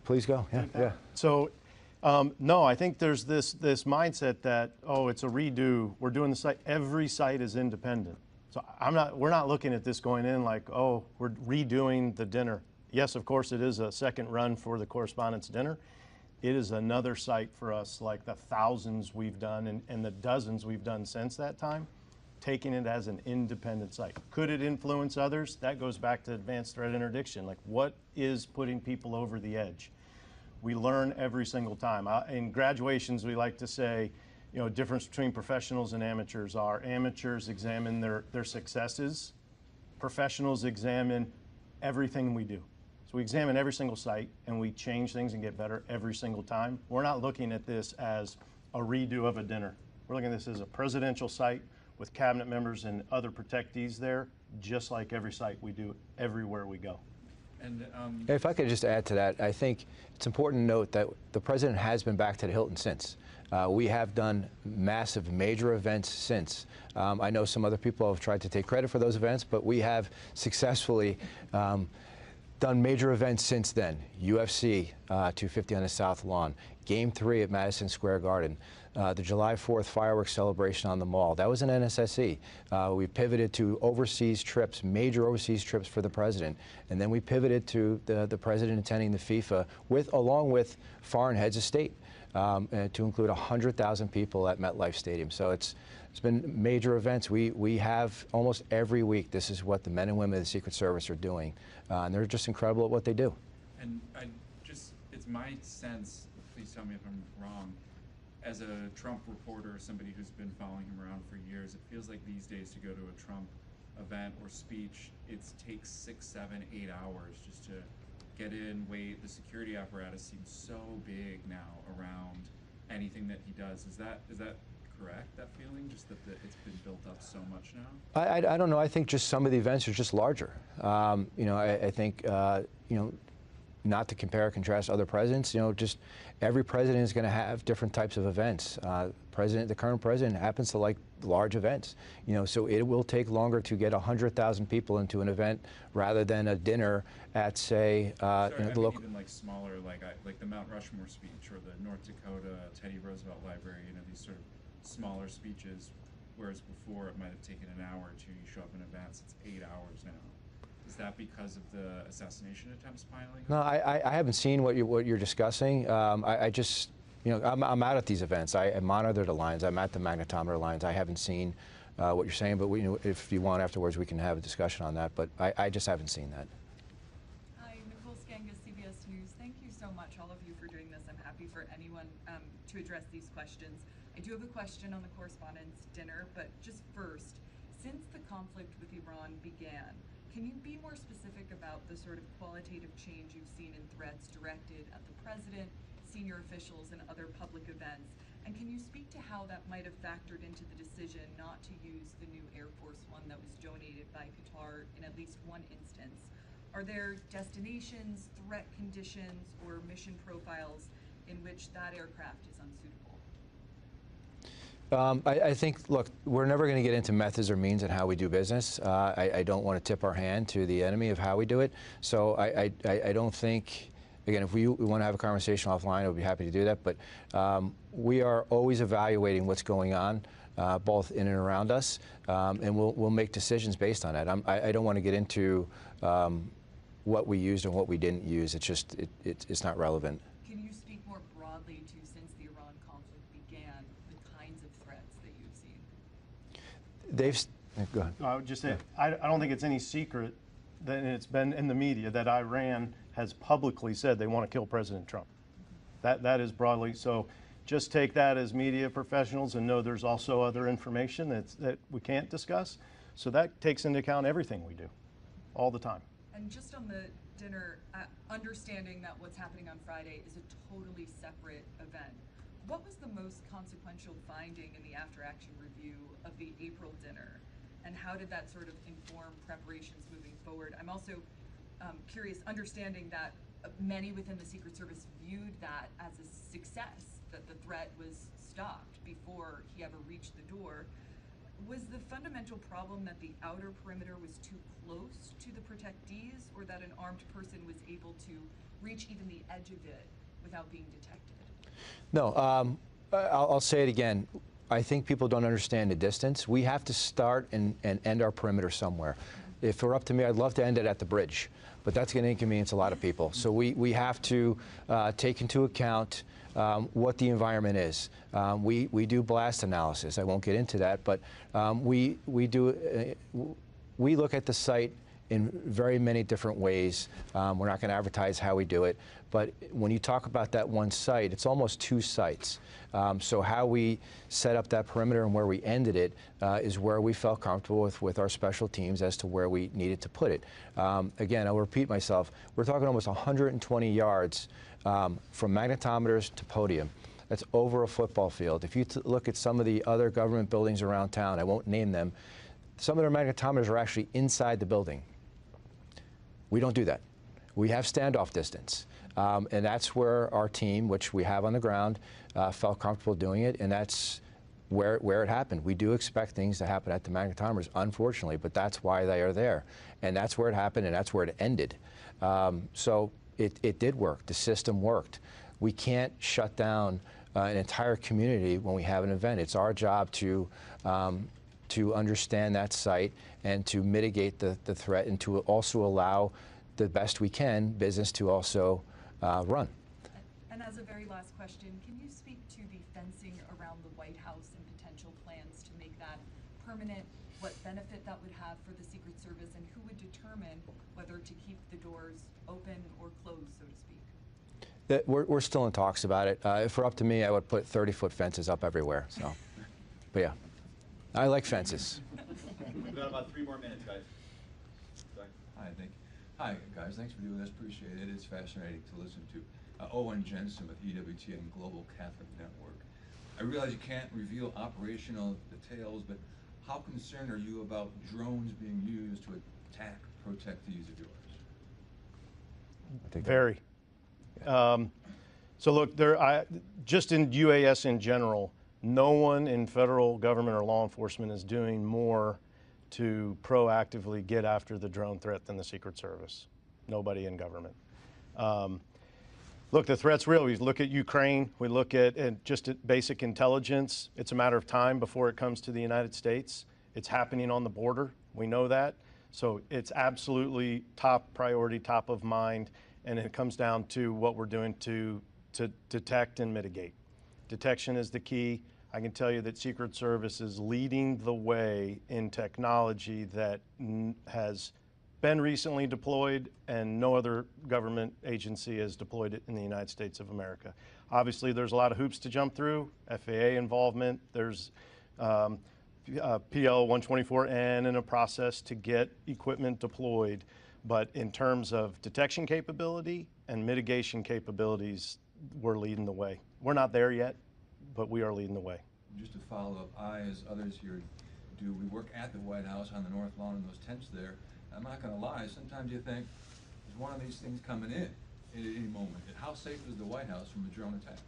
Please go. Yeah, yeah. So, no, I think there's this mindset that, oh, it's a redo. We're doing the site. Every site is independent. So we're not looking at this going in like, oh, we're redoing the dinner. Yes, of course, it is a second run for the Correspondents' Dinner. It is another site for us, like the thousands we've done and the dozens we've done since that time, taking it as an independent site. Could it influence others? That goes back to advanced threat interdiction. Like, what is putting people over the edge? We learn every single time. In graduations, we like to say, you know, difference between professionals and amateurs are amateurs examine their successes. Professionals examine everything we do. So we examine every single site and we change things and get better every single time. We're not looking at this as a redo of a dinner. We're looking at this as a presidential site with cabinet members and other protectees there, just like every site we do everywhere we go. And if I could just add to that, I think it's important to note that the president has been back to the Hilton since. We have done massive, major events since. I know some other people have tried to take credit for those events, but we have successfully done major events since then. UFC 250 on the South Lawn, Game 3 at Madison Square Garden, the July 4th fireworks celebration on the Mall. That was an NSSE. We pivoted to overseas trips, major overseas trips for the president, and then we pivoted to the president attending the FIFA along with foreign heads of state. To include 100,000 people at MetLife Stadium. So it's been major events. We have almost every week. This is what the men and women of the Secret Service are doing, and they're just incredible at what they do. And it's my sense, please tell me if I'm wrong, as a Trump reporter, somebody who's been following him around for years, it feels like these days to go to a Trump event or speech, it takes 6, 7, 8 hours just to get in, wait. The security apparatus seems so big now around anything that he does. Is that correct, that feeling, just that it's been built up so much now? I don't know. I think just some of the events are just larger. You know, I think, you know, not to compare or contrast other presidents, you know, just every president is going to have different types of events. The current president happens to like large events, you know, so it will take longer to get 100,000 people into an event rather than a dinner at, say, Sorry, you know, the local. Even like smaller, like the Mount Rushmore speech or the North Dakota Teddy Roosevelt Library, you know, these sort of smaller speeches, whereas before it might have taken an hour or two. You show up in advance, it's 8 hours now. Is that because of the assassination attempts piling? No, I haven't seen what you're discussing. I just, you know, I'm out at these events. I monitor the lines. I'm at the magnetometer lines. I haven't seen what you're saying, but you know, if you want afterwards, we can have a discussion on that. But I just haven't seen that. Hi, Nicole Skangas, CBS News. Thank you so much, all of you, for doing this. I'm happy for anyone to address these questions. I do have a question on the Correspondents' Dinner, but just first, since the conflict with Iran began, can you be more specific about the sort of qualitative change you've seen in threats directed at the president, senior officials, and other public events? And can you speak to how that might have factored into the decision not to use the new Air Force One that was donated by Qatar in at least one instance? Are there destinations, threat conditions, or mission profiles in which that aircraft is unsuitable? I think, look, we're never going to get into methods or means and how we do business. I don't want to tip our hand to the enemy of how we do it. So I don't think, again, if we want to have a conversation offline, I would be happy to do that. But we are always evaluating what's going on, both in and around us, and we'll make decisions based on that. I don't want to get into what we used and what we didn't use. It's just, it's not relevant. Can you speak more broadly to, since the Iran conflict began, the kinds of threats that you've seen? Go ahead. I would just say, I don't think it's any secret that it's been in the media that Iran has publicly said they want to kill President Trump. That is broadly, so just take that as media professionals and know there's also other information that we can't discuss. So that takes into account everything we do, all the time. And just on the dinner, understanding that what's happening on Friday is a totally separate event, what was the most consequential finding in the after-action review of the April dinner? And how did that sort of inform preparations moving forward? I'm also curious, understanding that many within the Secret Service viewed that as a success, that the threat was stopped before he ever reached the door. Was the fundamental problem that the outer perimeter was too close to the protectees, or that an armed person was able to reach even the edge of it without being detected? No, I'll say it again. I think people don't understand the distance. We have to start and end our perimeter somewhere. If it were up to me, I'd love to end it at the bridge, but that's going to inconvenience a lot of people. So we have to take into account what the environment is. We do blast analysis. I won't get into that, but we look at the site in very many different ways. We're not going to advertise how we do it, but when you talk about that one site, it's almost two sites. So how we set up that perimeter and where we ended it is where we felt comfortable with our special teams as to where we needed to put it. Again, I'll repeat myself, we're talking almost 120 yards from magnetometers to podium. That's over a football field. If you look at some of the other government buildings around town, I won't name them, some of their magnetometers are actually inside the building. We don't do that. We have standoff distance. And that's where our team, which we have on the ground, felt comfortable doing it, and that's where it happened. We do expect things to happen at the magnetometers, unfortunately, but that's why they are there. And that's where it happened, and that's where it ended. So it did work. The system worked. We can't shut down an entire community when we have an event. It's our job to understand that site and to mitigate the threat, and to also allow the best we can business to also run. And as a very last question, can you speak to the fencing around the White House and potential plans to make that permanent, what benefit that would have for the Secret Service, and who would determine whether to keep the doors open or closed, so to speak? We're still in talks about it. If it were up to me, I would put 30-foot fences up everywhere. So, but yeah, I like fences. We've got about 3 more minutes, guys. Sorry. Hi, guys. Thanks for doing this. Appreciate it. It's fascinating to listen to. Owen Jensen with EWTN Global Catholic Network. I realize you can't reveal operational details, but how concerned are you about drones being used to attack protectees of yours? Very. So look, just in UAS in general, no one in federal government or law enforcement is doing more to proactively get after the drone threat than the Secret Service. Nobody in government. Look, the threat's real. We look at Ukraine, we look at just at basic intelligence. It's a matter of time before it comes to the United States. It's happening on the border. We know that. So it's absolutely top priority, top of mind, and it comes down to what we're doing to detect and mitigate. Detection is the key. I can tell you that Secret Service is leading the way in technology that has been recently deployed, and no other government agency has deployed it in the United States of America. Obviously, there's a lot of hoops to jump through, FAA involvement, there's PL 124N in a process to get equipment deployed. But in terms of detection capability and mitigation capabilities, we're leading the way. We're not there yet, but we are leading the way. Just to follow up, I, as others here do, we work at the White House on the North Lawn in those tents there. I'm not going to lie, sometimes you think, there's one of these things coming in at any moment. How safe is the White House from a drone attack?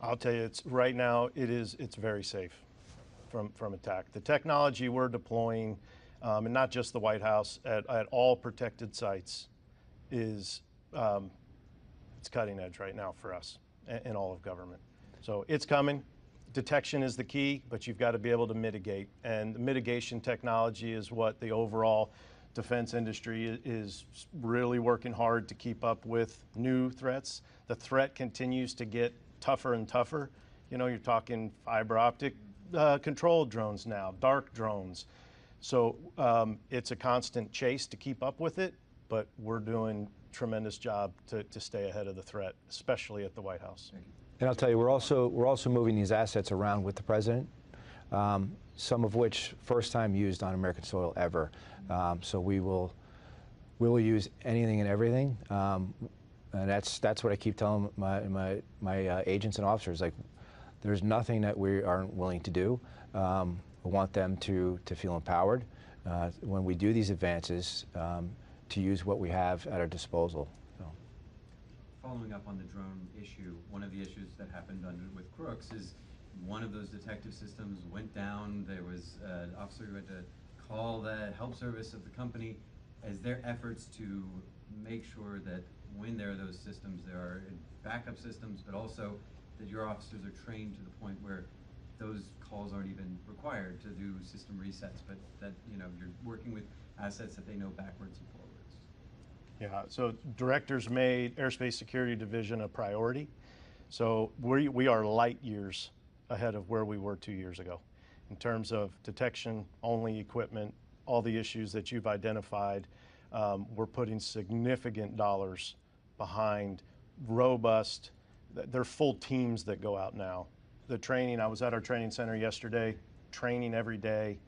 I'll tell you, right now, it's very safe from attack. The technology we're deploying, and not just the White House, at all protected sites is, it's cutting edge right now for us in all of government. So it's coming. Detection is the key, but you've got to be able to mitigate. And the mitigation technology is what the overall defense industry is really working hard to keep up with new threats. The threat continues to get tougher and tougher. You know, you're talking fiber optic controlled drones now, dark drones. So it's a constant chase to keep up with it, but we're doing a tremendous job to stay ahead of the threat, especially at the White House. Thank you. And I'll tell you, we're also moving these assets around with the president, some of which first time used on American soil ever. So we will use anything and everything, and that's what I keep telling my agents and officers. Like, there's nothing that we aren't willing to do. We want them to feel empowered when we do these advances, to use what we have at our disposal. So. Following up on the drone issue, one of the issues that happened with Crooks is one of those detective systems went down, there was an officer who had to call the help service of the company. Is there efforts to make sure that when there are those systems, there are backup systems, but also that your officers are trained to the point where those calls aren't even required to do system resets, but that you're working with assets that they know backwards and forwards? Yeah, so directors made Airspace Security Division a priority. So we are light years ahead of where we were 2 years ago in terms of detection-only equipment, all the issues that you've identified. We're putting significant dollars behind robust, they're full teams that go out now. The training, I was at our training center yesterday, training every day,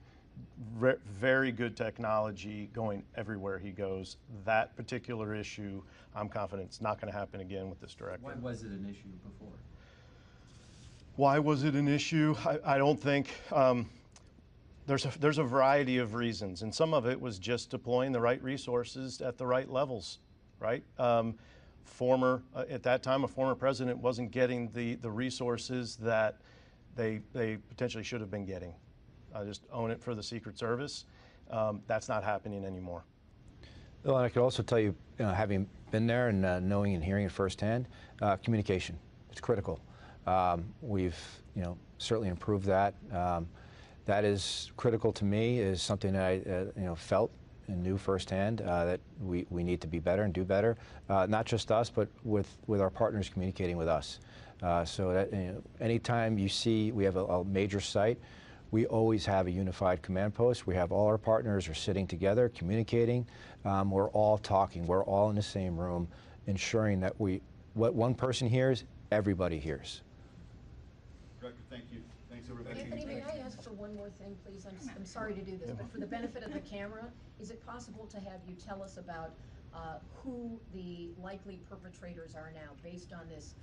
very good technology going everywhere he goes. That particular issue, I'm confident it's not going to happen again with this director. Why was it an issue before? Why was it an issue? I don't think, there's a variety of reasons, and some of it was just deploying the right resources at the right levels, right? At that time, a former president wasn't getting the resources that they potentially should have been getting. I just own it for the Secret Service. That's not happening anymore. Well, and I could also tell you, having been there and knowing and hearing it firsthand, communication, it's critical. We've, certainly improved that. That is critical to me, is something that I, felt and knew firsthand, that we need to be better and do better. Not just us, but with our partners communicating with us. So that, anytime you see we have a major site, we always have a unified command post. We have all our partners are sitting together, communicating. We're all talking. We're all in the same room, ensuring that what one person hears, everybody hears. Director, thank you. Thanks, everybody. Anthony, may I ask for one more thing, please? I'm sorry to do this, but for the benefit of the camera, is it possible to have you tell us about who the likely perpetrators are now, based on this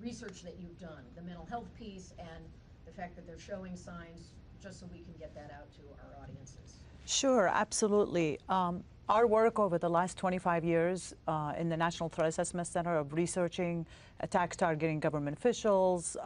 research that you've done, the mental health piece and the fact that they're showing signs, just so we can get that out to our audiences? Sure, absolutely. Our work over the last 25 years in the National Threat Assessment Center of researching attacks targeting government officials,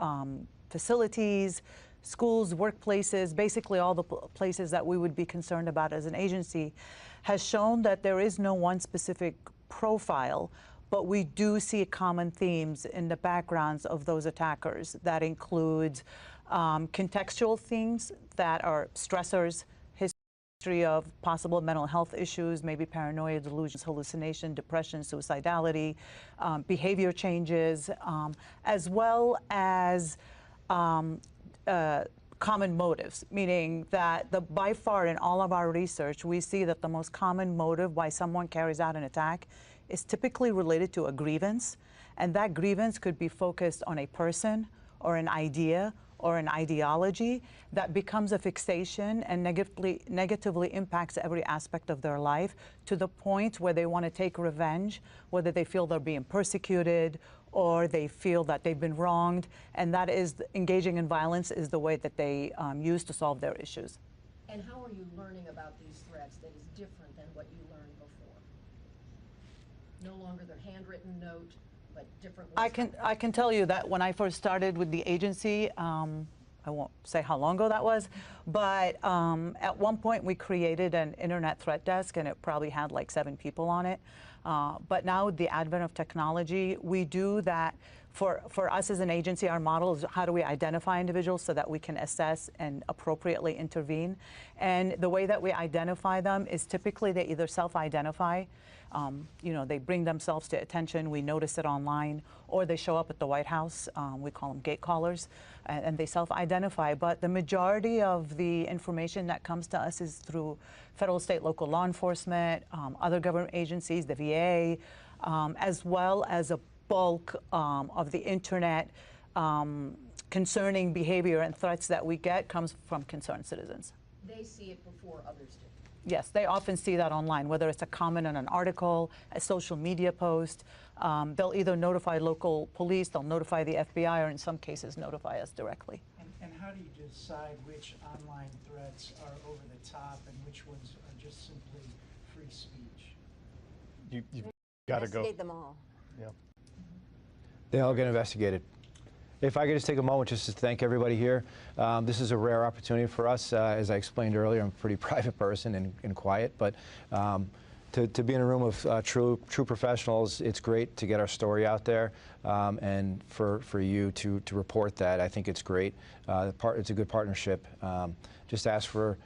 facilities, schools, workplaces, basically all the places that we would be concerned about as an agency, has shown that there is no one specific profile, but we do see common themes in the backgrounds of those attackers. That includes contextual things that are stressors, history of possible mental health issues, maybe paranoia, delusions, hallucination, depression, suicidality, behavior changes, as well as common motives, meaning that by far in all of our research, we see that the most common motive why someone carries out an attack is typically related to a grievance, and that grievance could be focused on a person or an idea or an ideology that becomes a fixation and negatively impacts every aspect of their life, to the point where they want to take revenge, whether they feel they're being persecuted or they feel that they've been wronged, and that is, engaging in violence is the way that they use to solve their issues. And how are you learning about these threats that is different than what you learned before? No longer their handwritten note, but different ways. I can tell you that when I first started with the agency, I won't say how long ago that was, but at one point we created an internet threat desk, and it probably had like 7 people on it. But now with the advent of technology, we do that. For us as an agency, our model is how do we identify individuals so that we can assess and appropriately intervene. And the way that we identify them is typically they either self-identify, they bring themselves to attention, we notice it online, or they show up at the White House, we call them gate callers, and they self-identify. But the majority of the information that comes to us is through federal, state, local law enforcement, other government agencies, the VA, as well as a bulk of the internet concerning behavior and threats that we get comes from concerned citizens. They see it before others do. Yes, they often see that online, whether it's a comment on an article, a social media post. They'll either notify local police, they'll notify the FBI, or in some cases notify us directly. And how do you decide which online threats are over the top and which ones are just simply free speech? You've got to go. Investigate them all. Yeah. They all get investigated. If I could just take a moment just to thank everybody here. This is a rare opportunity for us. As I explained earlier, I'm a pretty private person and quiet, but to be in a room of true professionals, it's great to get our story out there, and for you to report that. I think it's great. It's a good partnership. Just ask for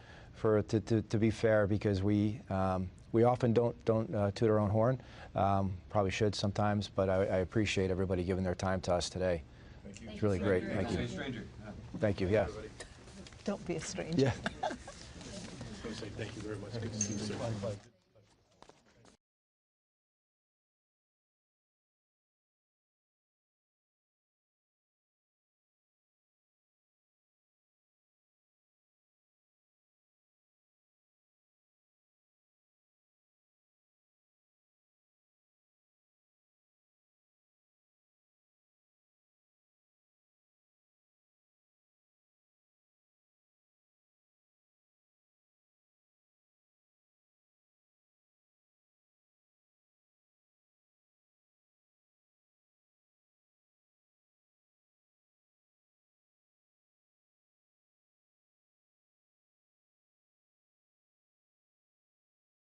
to be fair, because we often don't toot our own horn. Probably should sometimes, but I appreciate everybody giving their time to us today. Thank you. It's really great. Thank you. Say stranger. Thank you. Yeah. Don't be a stranger. Yeah. I was going to say thank you very much. Good to see you, sir.